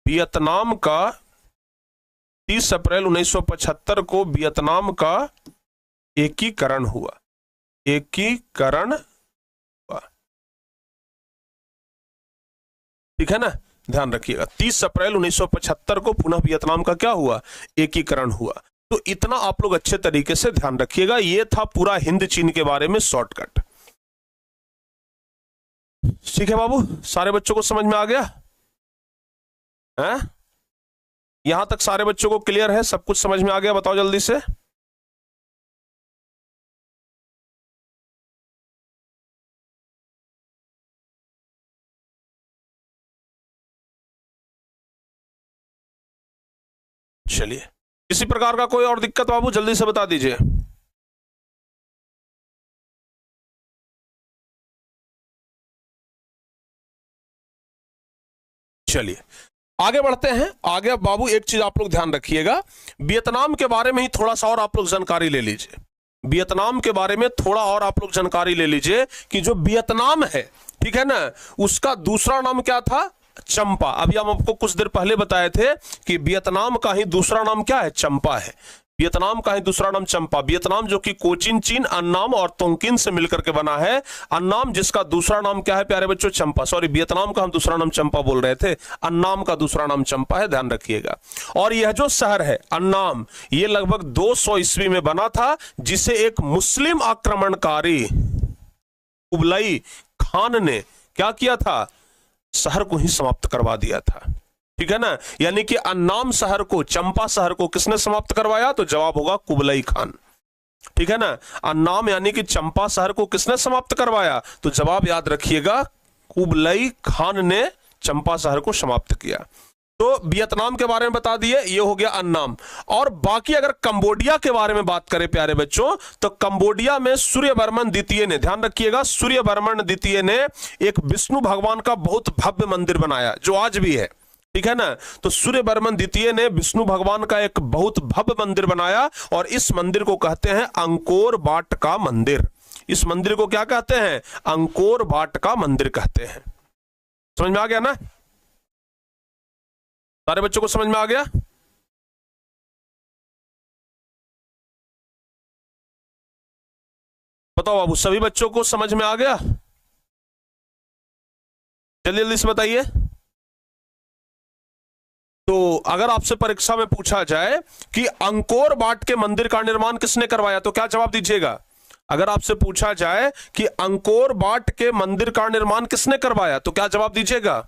वियतनाम का 30 अप्रैल 1975 को वियतनाम का एकीकरण हुआ। एकीकरण हुआ, ठीक है ना, ध्यान रखिएगा। 30 अप्रैल 1975 को पुनः वियतनाम का क्या हुआ? एकीकरण हुआ। तो इतना आप लोग अच्छे तरीके से ध्यान रखिएगा। ये था पूरा हिंद चीन के बारे में शॉर्टकट। ठीक है बाबू, सारे बच्चों को समझ में आ गया है? यहां तक सारे बच्चों को क्लियर है? सब कुछ समझ में आ गया? बताओ जल्दी से। चलिए, किसी प्रकार का कोई और दिक्कत बाबू जल्दी से बता दीजिए। चलिए आगे बढ़ते हैं। आगे बाबू एक चीज आप लोग ध्यान रखिएगा, वियतनाम के बारे में ही थोड़ा सा और आप लोग जानकारी ले लीजिए। वियतनाम के बारे में थोड़ा और आप लोग जानकारी ले लीजिए कि जो वियतनाम है, ठीक है ना, उसका दूसरा नाम क्या था? चंपा। अभी हम आपको कुछ देर पहले बताए थे कि वियतनाम का ही दूसरा नाम क्या है? चंपा है। वियतनाम का ही दूसरा नाम चंपा। वियतनाम जो कि कोचिन, चीन, अन्नाम और तोंकिन से मिलकर के बना है। अन्नाम जिसका दूसरा नाम क्या है प्यारे बच्चों? चंपा। सॉरी, वियतनाम का हम दूसरा नाम चंपा बोल रहे थे, अन्नाम का दूसरा नाम चंपा है, ध्यान रखिएगा। और यह जो शहर है अन्नाम, ये लगभग 200 ईस्वी में बना था, जिसे एक मुस्लिम आक्रमणकारी कुबलाई खान ने क्या किया था? शहर को ही समाप्त करवा दिया था, ठीक है ना। यानी कि अन्नाम शहर को, चंपा शहर को किसने समाप्त करवाया? तो जवाब होगा कुबलाई खान, ठीक है ना। अन्नाम यानी कि चंपा शहर को किसने समाप्त करवाया? तो जवाब याद रखिएगा, कुबलाई खान ने चंपा शहर को समाप्त किया। तो वियतनाम के बारे में बता दिए, ये हो गया अन्नाम। और बाकी अगर कंबोडिया के बारे में बात करें प्यारे बच्चों, तो कंबोडिया में सूर्यवर्मन द्वितीय ने, ध्यान रखिएगा, सूर्यवर्मन द्वितीय ने एक विष्णु भगवान का बहुत भव्य मंदिर बनाया, जो आज भी है, ठीक है ना। तो सूर्यवर्मन द्वितीय ने विष्णु भगवान का एक बहुत भव्य मंदिर बनाया, और इस मंदिर को कहते हैं अंकोर वाट का मंदिर। इस मंदिर को क्या कहते हैं? अंकोर वाट का मंदिर कहते हैं। समझ में आ गया ना? सारे बच्चों को समझ में आ गया? बताओ बाबू, सभी बच्चों को समझ में आ गया? जल्दी जल्दी से बताइए। तो अगर आपसे परीक्षा में पूछा जाए कि अंकोर वाट के मंदिर का निर्माण किसने करवाया, तो क्या जवाब दीजिएगा? अगर आपसे पूछा जाए कि अंकोर वाट के मंदिर का निर्माण किसने करवाया, तो क्या जवाब दीजिएगा?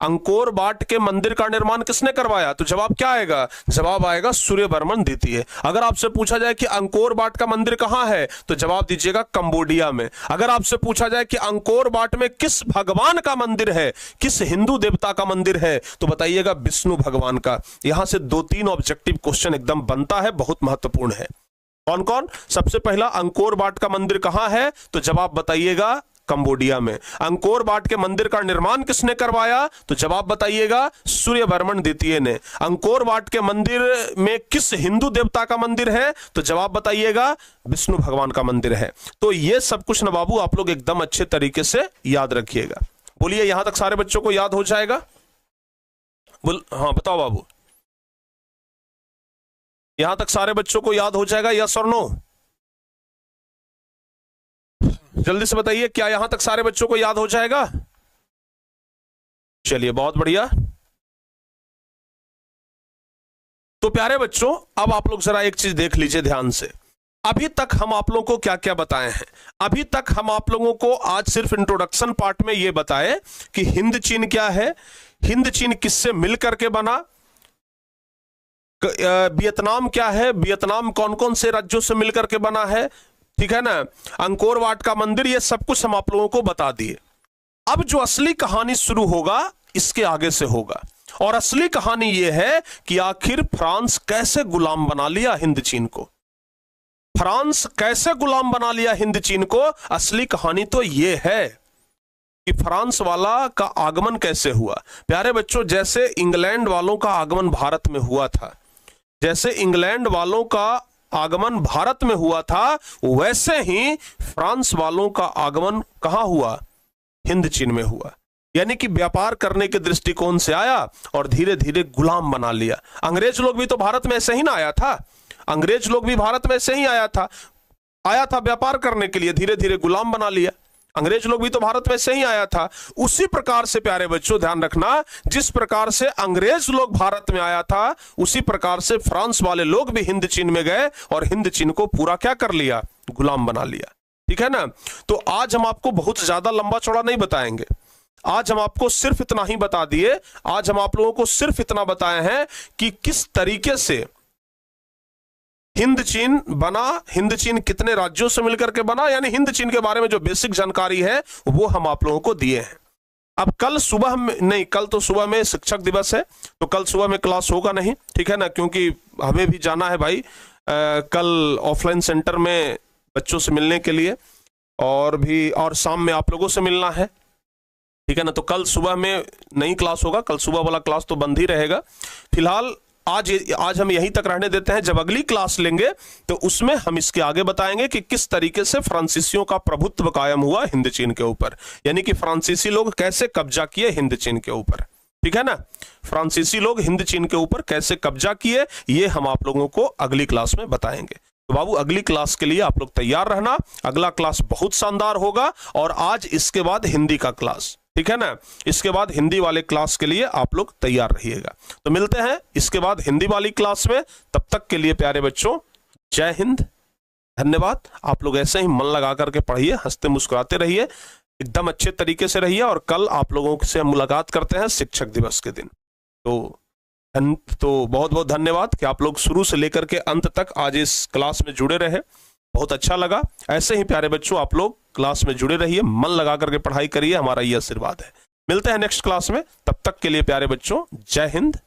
अंकोर वाट के मंदिर का निर्माण किसने करवाया, तो जवाब क्या आएगा? जवाब आएगा सूर्यवर्मन द्वितीय। अगर आपसे पूछा जाए कि अंकोर वाट का मंदिर कहां है, तो जवाब दीजिएगा कंबोडिया में। अगर आपसे पूछा जाए कि अंकोर वाट में किस भगवान का मंदिर है, किस हिंदू देवता का मंदिर है, तो बताइएगा विष्णु भगवान का। यहां से 2-3 ऑब्जेक्टिव क्वेश्चन एकदम बनता है, बहुत महत्वपूर्ण है। कौन कौन? सबसे पहला, अंकोर वाट का मंदिर कहां है, तो जवाब बताइएगा कंबोडिया में। अंकोर वाट के मंदिर का निर्माण किसने करवाया, तो जवाब बताइएगा सूर्यवर्मन द्वितीय ने। अंकोर वाट के मंदिर में किस हिंदू देवता का मंदिर है, तो जवाब बताइएगा विष्णु भगवान का मंदिर है। तो ये सब कुछ ना बाबू आप लोग एकदम अच्छे तरीके से याद रखिएगा। बोलिए, यहां तक सारे बच्चों को याद हो जाएगा? हाँ बताओ बाबू, यहां तक सारे बच्चों को याद हो जाएगा, यस और नो? जल्दी से बताइए, क्या यहां तक सारे बच्चों को याद हो जाएगा? चलिए बहुत बढ़िया। तो प्यारे बच्चों, अब आप लोग जरा एक चीज देख लीजिए ध्यान से। अभी तक हम आप लोगों को क्या क्या बताए हैं? अभी तक हम आप लोगों को आज सिर्फ इंट्रोडक्शन पार्ट में यह बताए कि हिंद चीन क्या है, हिंद चीन किससे मिलकर के बना, वियतनाम क्या है, वियतनाम कौन कौन से राज्यों से मिलकर के बना है, ठीक है ना, अंकोर वाट का मंदिर, ये सब कुछ हम आप लोगों को बता दिए। अब जो असली कहानी शुरू होगा इसके आगे से होगा, और असली कहानी यह है कि आखिर फ्रांस कैसे गुलाम बना लिया हिंद चीन को। फ्रांस कैसे गुलाम बना लिया हिंद चीन को, असली कहानी तो यह है कि फ्रांस वाला का आगमन कैसे हुआ। प्यारे बच्चों, जैसे इंग्लैंड वालों का आगमन भारत में हुआ था, जैसे इंग्लैंड वालों का आगमन भारत में हुआ था, वैसे ही फ्रांस वालों का आगमन कहां हुआ? हिंद चीन में हुआ। यानी कि व्यापार करने के दृष्टिकोण से आया और धीरे धीरे गुलाम बना लिया। अंग्रेज लोग भी तो भारत में ऐसे ही ना आया था, अंग्रेज लोग भी भारत में ऐसे ही आया था व्यापार करने के लिए, धीरे धीरे गुलाम बना लिया। अंग्रेज लोग भी तो भारत में से ही आया था। उसी प्रकार से प्यारे बच्चों ध्यान रखना, जिस प्रकार से अंग्रेज लोग भारत में आया था, उसी प्रकार से फ्रांस वाले लोग भी हिंद चीन में गए और हिंद चीन को पूरा क्या कर लिया, गुलाम बना लिया। ठीक है ना। तो आज हम आपको बहुत ज्यादा लंबा चौड़ा नहीं बताएंगे, आज हम आपको सिर्फ इतना ही बता दिए, आज हम आप लोगों को सिर्फ इतना बताए हैं कि किस तरीके से हिंद चीन बना, हिंद चीन कितने राज्यों से मिलकर के बना, यानी हिंद चीन के बारे में जो बेसिक जानकारी है वो हम आप लोगों को दिए हैं। अब कल सुबह में नहीं, कल तो सुबह में शिक्षक दिवस है, तो कल सुबह में क्लास होगा नहीं, ठीक है ना, क्योंकि हमें भी जाना है भाई कल ऑफलाइन सेंटर में बच्चों से मिलने के लिए, और शाम में आप लोगों से मिलना है, ठीक है ना। तो कल सुबह में नहीं क्लास होगा, कल सुबह वाला क्लास तो बंद ही रहेगा। फिलहाल आज हम यहीं तक रहने देते हैं। जब अगली क्लास लेंगे तो उसमें हम इसके आगे बताएंगे कि किस तरीके से फ्रांसीसियों का प्रभुत्व कायम हुआ हिंद चीन के ऊपर, यानी कि फ्रांसीसी लोग कैसे कब्जा किए हिंद चीन के ऊपर, ठीक है ना। फ्रांसीसी लोग हिंद चीन के ऊपर कैसे कब्जा किए, ये हम आप लोगों को अगली क्लास में बताएंगे। तो बाबू अगली क्लास के लिए आप लोग तैयार रहना, अगला क्लास बहुत शानदार होगा। और आज इसके बाद हिंदी का क्लास, ठीक है ना, इसके बाद हिंदी वाले क्लास के लिए आप लोग तैयार रहिएगा। तो मिलते हैं इसके बाद हिंदी वाली क्लास में, तब तक के लिए प्यारे बच्चों जय हिंद, धन्यवाद। आप लोग ऐसे ही मन लगा करके पढ़िए, हंसते मुस्कुराते रहिए, एकदम अच्छे तरीके से रहिए। और कल आप लोगों से हम मुलाकात करते हैं शिक्षक दिवस के दिन। तो बहुत बहुत धन्यवाद कि आप लोग शुरू से लेकर के अंत तक आज इस क्लास में जुड़े रहे, बहुत अच्छा लगा। ऐसे ही प्यारे बच्चों आप लोग क्लास में जुड़े रहिए, मन लगा करके पढ़ाई करिए, हमारा ये आशीर्वाद है। मिलते हैं नेक्स्ट क्लास में, तब तक के लिए प्यारे बच्चों जय हिंद।